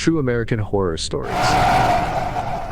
True American horror stories.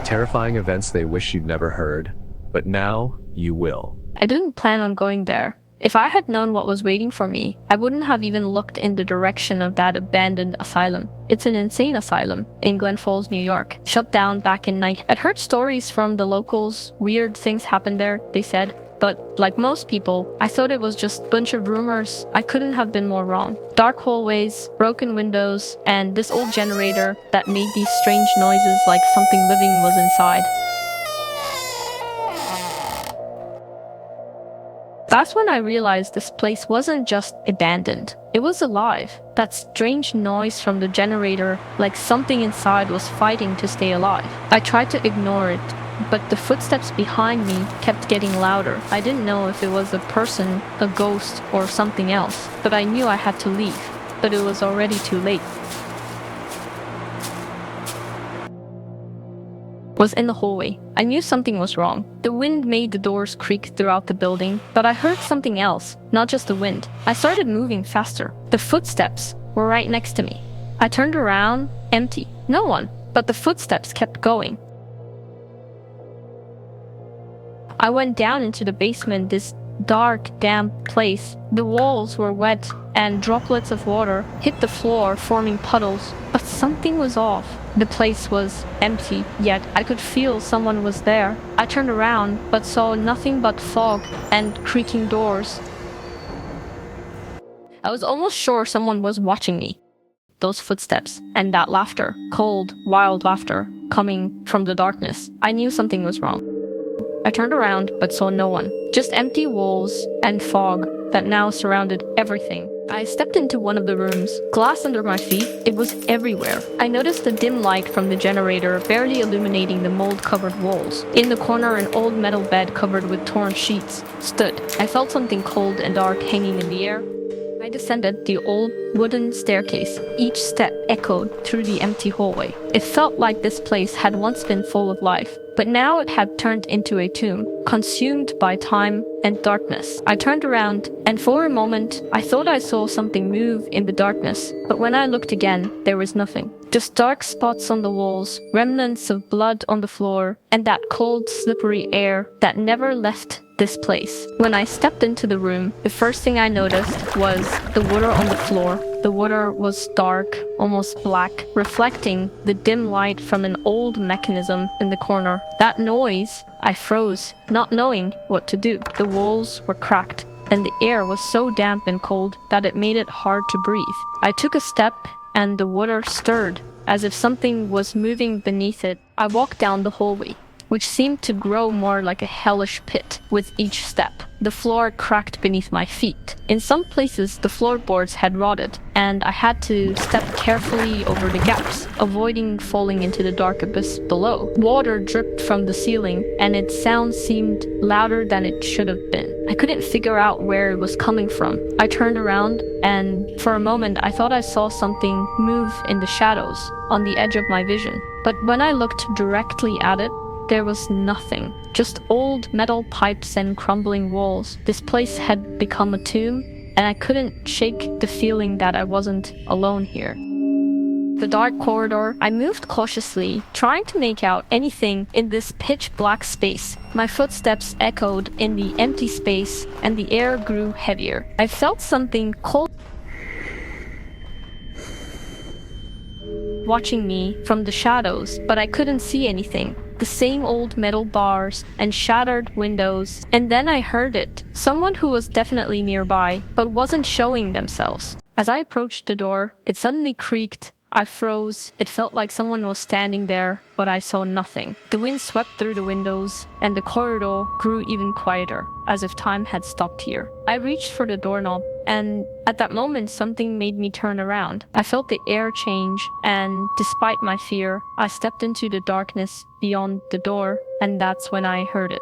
Terrifying events they wish you'd never heard, but now you will. I didn't plan on going there. If I had known what was waiting for me, I wouldn't have even looked in the direction of that abandoned asylum. It's an insane asylum in Glen Falls, New York, shut down back in I'd heard stories from the locals, weird things happened there, they said. But like most people, I thought it was just a bunch of rumors. I couldn't have been more wrong. Dark hallways, broken windows, and this old generator that made these strange noises like something living was inside. That's when I realized this place wasn't just abandoned. It was alive. That strange noise from the generator, like something inside was fighting to stay alive. I tried to ignore it, but the footsteps behind me kept getting louder. I didn't know if it was a person, a ghost, or something else, but I knew I had to leave. But it was already too late. Was in the hallway. I knew something was wrong. The wind made the doors creak throughout the building, but I heard something else, not just the wind. I started moving faster. The footsteps were right next to me. I turned around, empty. No one, but the footsteps kept going. I went down into the basement, this dark, damp place. The walls were wet, and droplets of water hit the floor, forming puddles. But something was off. The place was empty, yet I could feel someone was there. I turned around, but saw nothing but fog and creaking doors. I was almost sure someone was watching me. Those footsteps, and that laughter, cold, wild laughter, coming from the darkness. I knew something was wrong. I turned around, but saw no one. Just empty walls and fog that now surrounded everything. I stepped into one of the rooms. Glass under my feet, it was everywhere. I noticed the dim light from the generator barely illuminating the mold-covered walls. In the corner, an old metal bed covered with torn sheets stood. I felt something cold and dark hanging in the air. I descended the old wooden staircase. Each step echoed through the empty hallway. It felt like this place had once been full of life, but now it had turned into a tomb, consumed by time and darkness. I turned around, and for a moment, I thought I saw something move in the darkness, but when I looked again, there was nothing. Just dark spots on the walls, remnants of blood on the floor, and that cold, slippery air that never left this place. When I stepped into the room, the first thing I noticed was the water on the floor. The water was dark, almost black, reflecting the dim light from an old mechanism in the corner. That noise, I froze, not knowing what to do. The walls were cracked, and the air was so damp and cold that it made it hard to breathe. I took a step, and the water stirred, as if something was moving beneath it. I walked down the hallway, which seemed to grow more like a hellish pit with each step. The floor cracked beneath my feet. In some places, the floorboards had rotted, and I had to step carefully over the gaps, avoiding falling into the dark abyss below. Water dripped from the ceiling, and its sound seemed louder than it should have been. I couldn't figure out where it was coming from. I turned around, and for a moment, I thought I saw something move in the shadows on the edge of my vision. But when I looked directly at it, there was nothing, just old metal pipes and crumbling walls. This place had become a tomb, and I couldn't shake the feeling that I wasn't alone here. The dark corridor, I moved cautiously, trying to make out anything in this pitch-black space. My footsteps echoed in the empty space, and the air grew heavier. I felt something cold watching me from the shadows, but I couldn't see anything. The same old metal bars and shattered windows, and then I heard it. Someone who was definitely nearby, but wasn't showing themselves. As I approached the door, it suddenly creaked. I froze. It felt like someone was standing there, but I saw nothing. The wind swept through the windows, and the corridor grew even quieter, as if time had stopped here. I reached for the doorknob, and at that moment, something made me turn around. I felt the air change, and despite my fear, I stepped into the darkness beyond the door, and that's when I heard it.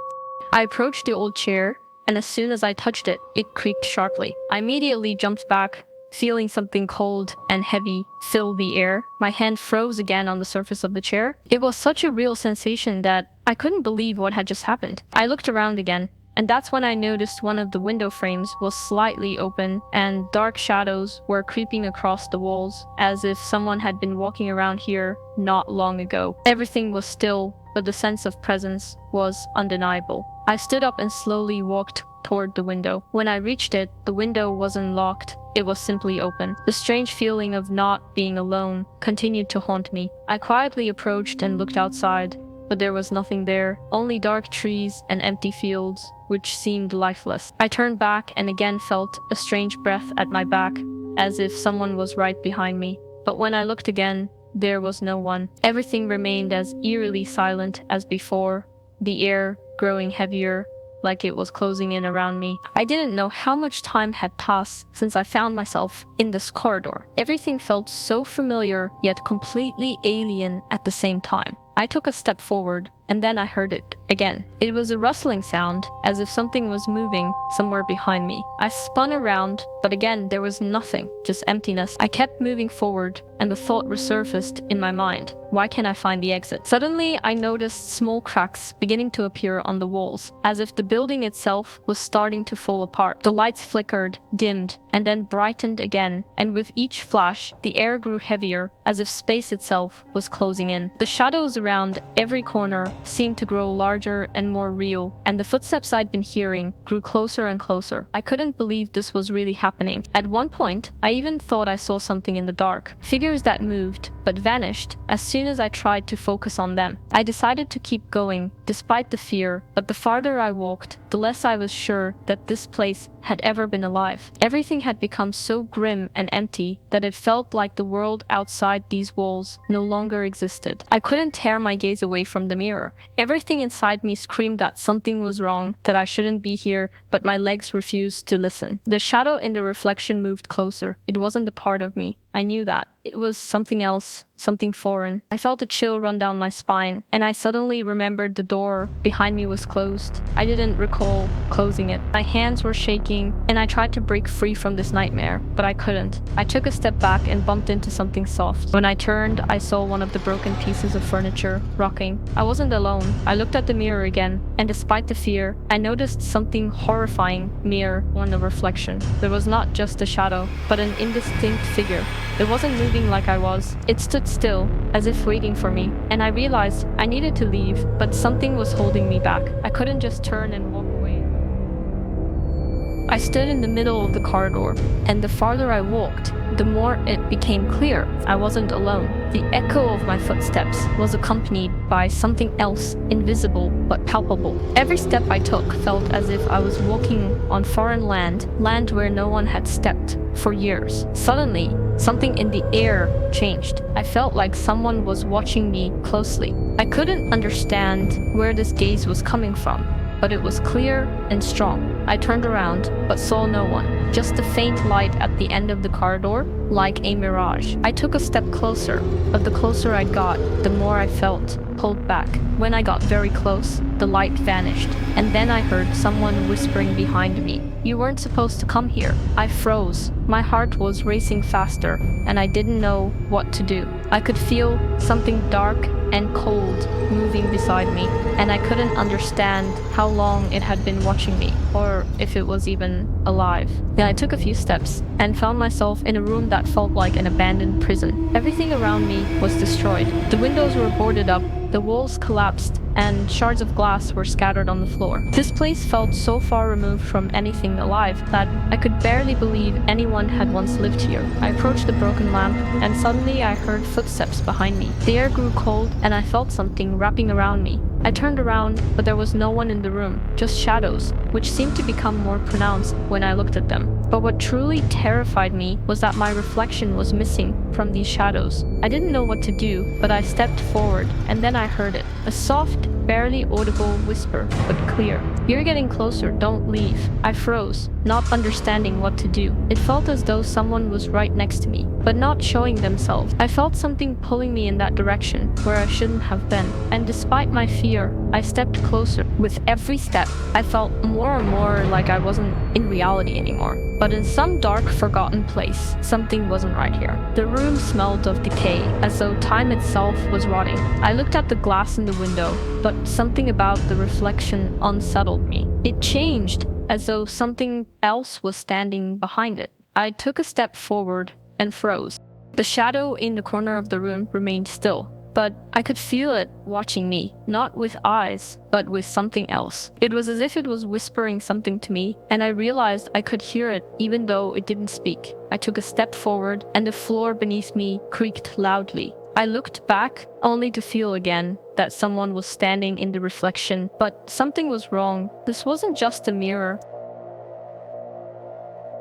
I approached the old chair, and as soon as I touched it, it creaked sharply. I immediately jumped back, feeling something cold and heavy fill the air. My hand froze again on the surface of the chair. It was such a real sensation that I couldn't believe what had just happened. I looked around again, And that's when I noticed one of the window frames was slightly open and dark shadows were creeping across the walls as if someone had been walking around here not long ago. Everything was still, but the sense of presence was undeniable. I stood up and slowly walked toward the window. When I reached it, the window wasn't locked. It was simply open. The strange feeling of not being alone continued to haunt me. I quietly approached and looked outside, but there was nothing there, only dark trees and empty fields, which seemed lifeless. I turned back and again felt a strange breath at my back, as if someone was right behind me. But when I looked again, there was no one. Everything remained as eerily silent as before, the air growing heavier, like it was closing in around me. I didn't know how much time had passed since I found myself in this corridor. Everything felt so familiar, yet completely alien at the same time. I took a step forward, and then I heard it again. It was a rustling sound, as if something was moving somewhere behind me. I spun around, but again there was nothing, just emptiness. I kept moving forward, and the thought resurfaced in my mind. Why can't I find the exit? Suddenly, I noticed small cracks beginning to appear on the walls, as if the building itself was starting to fall apart. The lights flickered, dimmed, and then brightened again, and with each flash, the air grew heavier, as if space itself was closing in. The shadows around every corner seemed to grow larger and more real, and the footsteps I'd been hearing grew closer and closer. I couldn't believe this was really happening. At one point, I even thought I saw something in the dark. Figures that moved, but vanished as soon as I tried to focus on them. I decided to keep going, despite the fear, but the farther I walked, the less I was sure that this place had ever been alive. Everything had become so grim and empty that it felt like the world outside these walls no longer existed. I couldn't tear my gaze away from the mirror. Everything inside me screamed that something was wrong, that I shouldn't be here, but my legs refused to listen. The shadow in the reflection moved closer. It wasn't a part of me. I knew that. It was something else, something foreign. I felt a chill run down my spine, and I suddenly remembered the door behind me was closed. I didn't recall closing it. My hands were shaking, and I tried to break free from this nightmare, but I couldn't. I took a step back and bumped into something soft. When I turned, I saw one of the broken pieces of furniture rocking. I wasn't alone. I looked at the mirror again, and despite the fear, I noticed something horrifying near on the reflection. There was not just a shadow, but an indistinct figure. It wasn't moving like I was. It stood still, as if waiting for me, and I realized I needed to leave, but something was holding me back. I couldn't just turn and walk away. I stood in the middle of the corridor, and the farther I walked, the more it became clear I wasn't alone. The echo of my footsteps was accompanied by something else, invisible but palpable. Every step I took felt as if I was walking on foreign land where no one had stepped for years. Suddenly, something in the air changed. I felt like someone was watching me closely. I couldn't understand where this gaze was coming from, but it was clear and strong. I turned around, but saw no one, just a faint light at the end of the corridor, like a mirage. I took a step closer, but the closer I got, the more I felt pulled back. When I got very close, the light vanished, and then I heard someone whispering behind me, "You weren't supposed to come here." I froze. My heart was racing faster, and I didn't know what to do. I could feel something dark and cold moving beside me, and I couldn't understand how long it had been watching me, or if it was even alive. Then I took a few steps and found myself in a room that felt like an abandoned prison. Everything around me was destroyed. The windows were boarded up, the walls collapsed, and shards of glass were scattered on the floor. This place felt so far removed from anything alive that I could barely believe anyone had once lived here. I approached the broken lamp, and suddenly I heard footsteps behind me. The air grew cold, and I felt something wrapping around me. I turned around, but there was no one in the room, just shadows, which seemed to become more pronounced when I looked at them. But what truly terrified me was that my reflection was missing from these shadows. I didn't know what to do, but I stepped forward, and then I heard it. A soft, barely audible whisper, but clear. "You're getting closer, don't leave." I froze, not understanding what to do. It felt as though someone was right next to me, but not showing themselves. I felt something pulling me in that direction, where I shouldn't have been. And despite my fear, I stepped closer. With every step, I felt more and more like I wasn't in reality anymore. But in some dark, forgotten place, something wasn't right here. The room smelled of decay, as though time itself was rotting. I looked at the glass in the window, but something about the reflection unsettled me. It changed, as though something else was standing behind it. I took a step forward and froze. The shadow in the corner of the room remained still, but I could feel it watching me, not with eyes, but with something else. It was as if it was whispering something to me, and I realized I could hear it even though it didn't speak. I took a step forward, and the floor beneath me creaked loudly. I looked back, only to feel again that someone was standing in the reflection, but something was wrong. This wasn't just a mirror.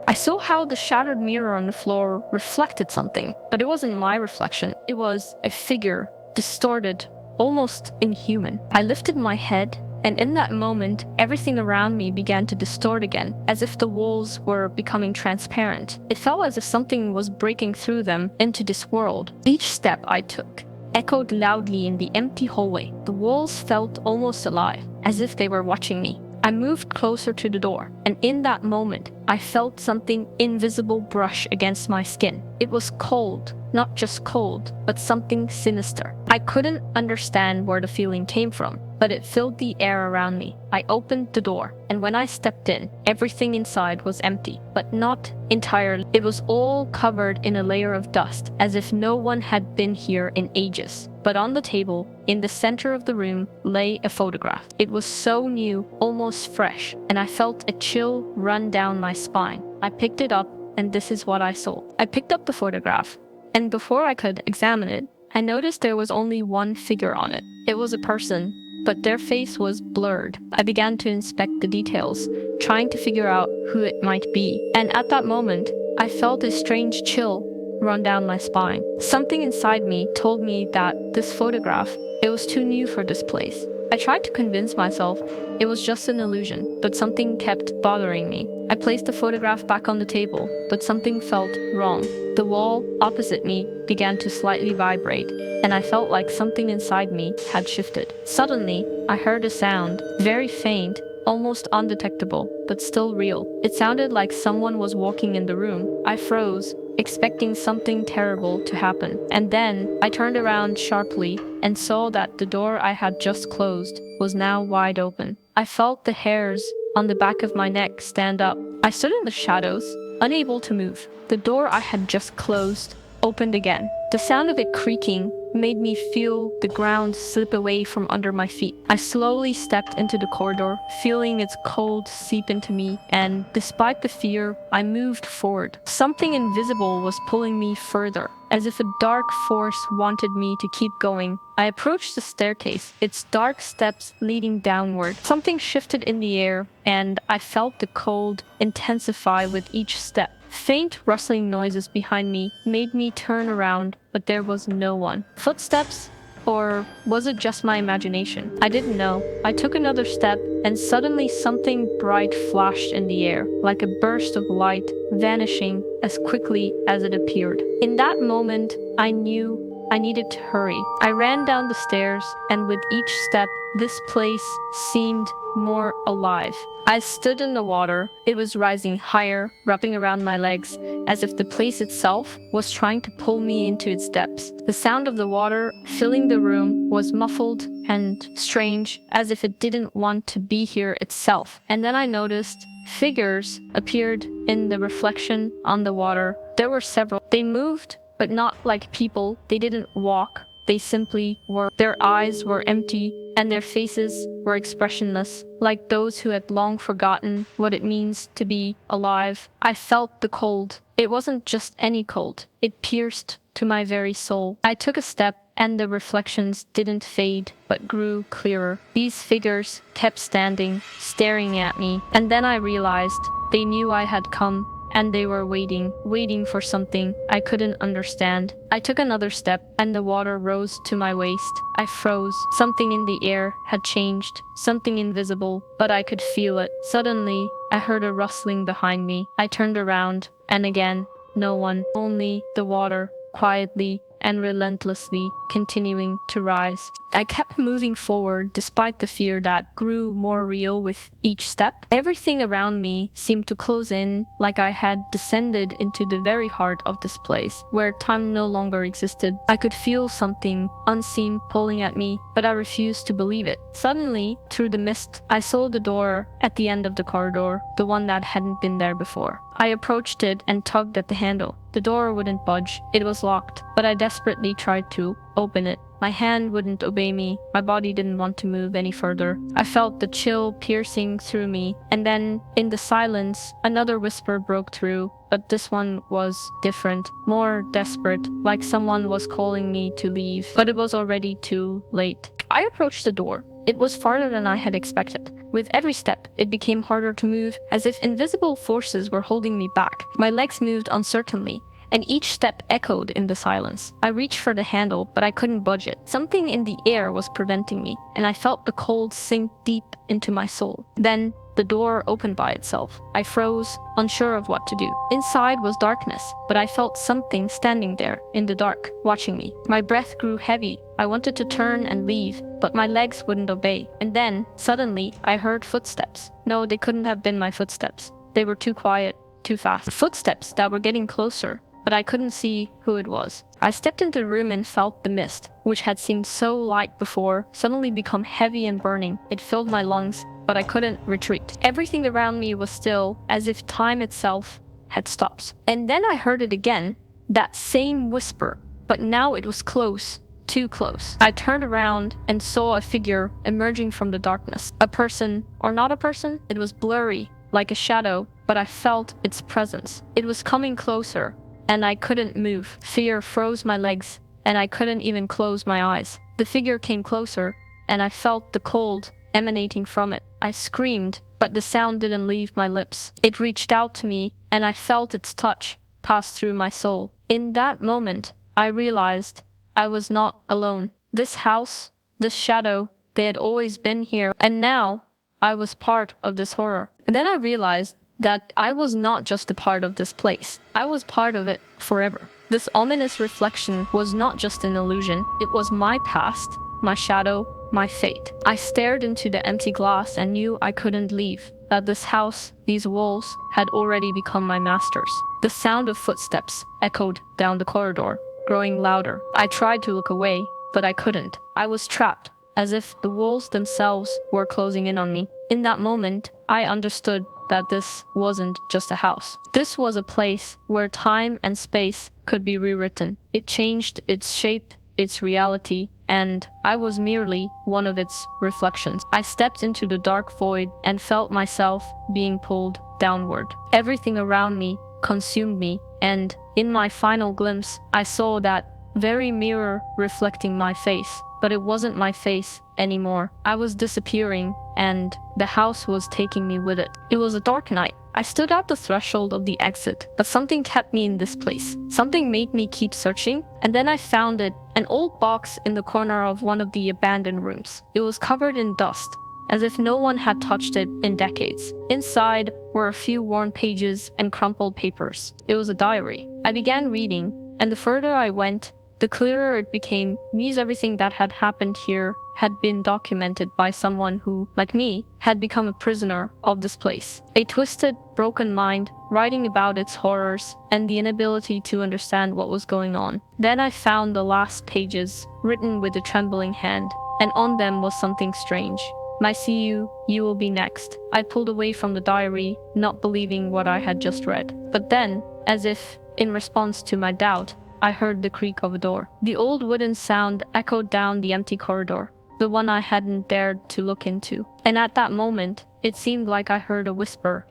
I saw how the shattered mirror on the floor reflected something, but it wasn't my reflection. It was a figure, distorted, almost inhuman. I lifted my head, and in that moment, everything around me began to distort again, as if the walls were becoming transparent. It felt as if something was breaking through them into this world. Each step I took echoed loudly in the empty hallway. The walls felt almost alive, as if they were watching me. I moved closer to the door, and in that moment, I felt something invisible brush against my skin. It was cold, not just cold, but something sinister. I couldn't understand where the feeling came from, but it filled the air around me. I opened the door, and when I stepped in, everything inside was empty, but not entirely. It was all covered in a layer of dust, as if no one had been here in ages. But on the table, in the center of the room, lay a photograph. It was so new, almost fresh, and I felt a chill run down my spine. I picked it up, and this is what I saw. I picked up the photograph, and before I could examine it, I noticed there was only one figure on it. It was a person, but their face was blurred. I began to inspect the details, trying to figure out who it might be. And at that moment, I felt a strange chill run down my spine. Something inside me told me that this photograph, it was too new for this place. I tried to convince myself it was just an illusion, but something kept bothering me. I placed the photograph back on the table, but something felt wrong. The wall opposite me began to slightly vibrate, and I felt like something inside me had shifted. Suddenly, I heard a sound, very faint, almost undetectable, but still real. It sounded like someone was walking in the room. I froze, expecting something terrible to happen. And then I turned around sharply and saw that the door I had just closed was now wide open. I felt the hairs on the back of my neck stand up. I stood in the shadows, unable to move. The door I had just closed opened again. The sound of it creaking made me feel the ground slip away from under my feet. I slowly stepped into the corridor, feeling its cold seep into me, and despite the fear, I moved forward. Something invisible was pulling me further, as if a dark force wanted me to keep going. I approached the staircase, its dark steps leading downward. Something shifted in the air, and I felt the cold intensify with each step. Faint rustling noises behind me made me turn around, but there was no one. Footsteps? Or was it just my imagination? I didn't know. I took another step, and suddenly something bright flashed in the air, like a burst of light, vanishing as quickly as it appeared. In that moment, I knew I needed to hurry. I ran down the stairs, and with each step, this place seemed more alive. I stood in the water. It was rising higher, wrapping around my legs, as if the place itself was trying to pull me into its depths. The sound of the water filling the room was muffled and strange, as if it didn't want to be here itself. And then I noticed figures appeared in the reflection on the water. There were several. They moved, but not like people. They didn't walk. They simply were. Their eyes were empty, and their faces were expressionless, like those who had long forgotten what it means to be alive. I felt the cold. It wasn't just any cold. It pierced to my very soul. I took a step, and the reflections didn't fade, but grew clearer. These figures kept standing, staring at me, and then I realized they knew I had come. And they were waiting for something I couldn't understand. I took another step, and the water rose to my waist. I froze. Something in the air had changed, something invisible, but I could feel it. Suddenly, I heard a rustling behind me. I turned around, and again, no one, only the water, quietly and relentlessly continuing to rise. I kept moving forward despite the fear that grew more real with each step. Everything around me seemed to close in, like I had descended into the very heart of this place, where time no longer existed. I could feel something unseen pulling at me, but I refused to believe it. Suddenly, through the mist, I saw the door at the end of the corridor, the one that hadn't been there before. I approached it and tugged at the handle. The door wouldn't budge. It was locked, but I desperately tried to open it. My hand wouldn't obey me. My body didn't want to move any further. I felt the chill piercing through me, and then, in the silence, another whisper broke through, but this one was different, more desperate, like someone was calling me to leave, but it was already too late. I approached the door. It was farther than I had expected. With every step, it became harder to move, as if invisible forces were holding me back. My legs moved uncertainly, and each step echoed in the silence. I reached for the handle, but I couldn't budge it. Something in the air was preventing me, and I felt the cold sink deep into my soul. Then, the door opened by itself. I froze, unsure of what to do. Inside was darkness, but I felt something standing there, in the dark, watching me. My breath grew heavy. I wanted to turn and leave, but my legs wouldn't obey. And then, suddenly, I heard footsteps. No, they couldn't have been my footsteps. They were too quiet, too fast. Footsteps that were getting closer, but I couldn't see who it was. I stepped into the room and felt the mist, which had seemed so light before, suddenly become heavy and burning. It filled my lungs, but I couldn't retreat. Everything around me was still, as if time itself had stopped. And then I heard it again, that same whisper, but now it was close, too close. I turned around and saw a figure emerging from the darkness. A person, or not a person, it was blurry, like a shadow, but I felt its presence. It was coming closer, and I couldn't move. Fear froze my legs, and I couldn't even close my eyes. The figure came closer, and I felt the cold emanating from it. I screamed, but the sound didn't leave my lips. It reached out to me, and I felt its touch pass through my soul. In that moment, I realized I was not alone. This house, this shadow, they had always been here, and now I was part of this horror. And then I realized that I was not just a part of this place. I was part of it forever. This ominous reflection was not just an illusion. It was my past, my shadow, my fate. I stared into the empty glass and knew I couldn't leave. That this house, these walls, had already become my masters. The sound of footsteps echoed down the corridor, growing louder. I tried to look away, but I couldn't. I was trapped, as if the walls themselves were closing in on me. In that moment, I understood that this wasn't just a house. This was a place where time and space could be rewritten. It changed its shape, its reality, and I was merely one of its reflections. I stepped into the dark void and felt myself being pulled downward. Everything around me consumed me, and in my final glimpse, I saw that very mirror reflecting my face. But it wasn't my face anymore. I was disappearing, and the house was taking me with it. It was a dark night. I stood at the threshold of the exit, but something kept me in this place. Something made me keep searching, and then I found it, an old box in the corner of one of the abandoned rooms. It was covered in dust, as if no one had touched it in decades. Inside were a few worn pages and crumpled papers. It was a diary. I began reading, and the further I went, the clearer it became. Means everything that had happened here had been documented by someone who, like me, had become a prisoner of this place. A twisted, broken mind, writing about its horrors and the inability to understand what was going on. Then I found the last pages, written with a trembling hand, and on them was something strange. "I see you, you will be next." I pulled away from the diary, not believing what I had just read. But then, as if in response to my doubt, I heard the creak of a door. The old wooden sound echoed down the empty corridor, the one I hadn't dared to look into. And at that moment, it seemed like I heard a whisper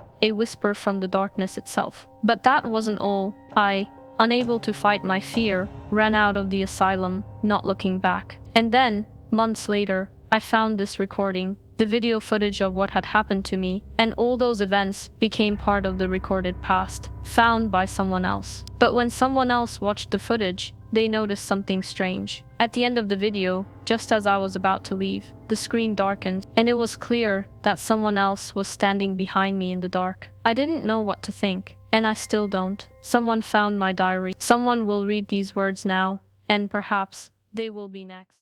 from the darkness itself. But that wasn't all. I, unable to fight my fear, ran out of the asylum, not looking back. And then, months later, I found this recording, the video footage of what had happened to me, and all those events became part of the recorded past, found by someone else. But when someone else watched the footage, they noticed something strange. At the end of the video, just as I was about to leave, the screen darkened, and it was clear that someone else was standing behind me in the dark. I didn't know what to think, and I still don't. Someone found my diary. Someone will read these words now, And perhaps they will be next.